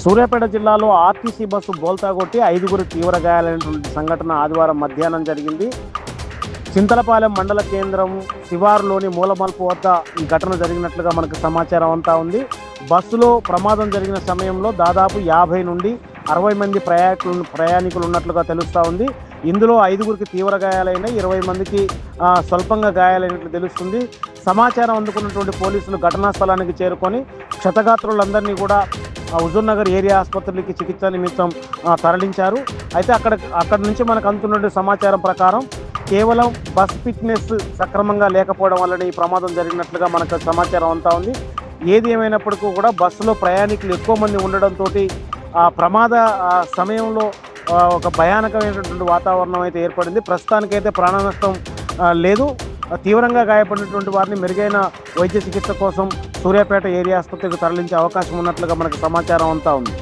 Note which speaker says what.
Speaker 1: సూర్యాపేట జిల్లాలో RTC bus బోల్తా కొట్టి 5గురు తీవ్ర గాయాలైనటువంటి సంఘటన ఆదివారం మధ్యాహ్నం జరిగింది. చింతలపాలెం మండల కేంద్రం శివారులోని మూలమల్పు వద్ద ఈ ఘటన జరిగినట్లుగా మనకు సమాచారం అంతా ఉంది. బస్సులో ప్రమాదం జరిగిన సమయంలో దాదాపు 50 నుండి 60 మంది ప్రయాణికులు ఉన్నట్లుగా తెలుస్తూ ఉంది. ఇందులో 5గురికి తీవ్ర గాయాలైన 20 మందికి స్వల్పంగా గాయాలైనట్లు తెలుస్తుంది. సమాచారం అందుకున్నటువంటి పోలీసులు ఘటనా స్థలానికి చేరుకొని క్షతగాత్రులందరినీ కూడా హుజూర్నగర్ ఏరియా ఆసుపత్రికి చికిత్స నిమిత్తం తరలించారు. అయితే అక్కడ నుంచి మనకు అందుతున్న సమాచారం ప్రకారం కేవలం బస్ ఫిట్నెస్ సక్రమంగా లేకపోవడం వల్లనే ఈ ప్రమాదం జరిగినట్లుగా మనకు సమాచారం అంతా ఉంది. ఏది ఏమైనప్పటికీ కూడా బస్సులో ప్రయాణికులు ఎక్కువ మంది ఉండడంతో ఆ ప్రమాద సమయంలో ఒక భయానకమైనటువంటి వాతావరణం అయితే ఏర్పడింది. ప్రస్తుతానికైతే ప్రాణ నష్టం లేదు. తీవ్రంగా గాయపడినటువంటి వారిని మెరుగైన వైద్య చికిత్స కోసం సూర్యాపేట ఏరియా ఆసుపత్రికి తరలించే అవకాశం ఉన్నట్లుగా మనకు సమాచారం అంతా ఉంది.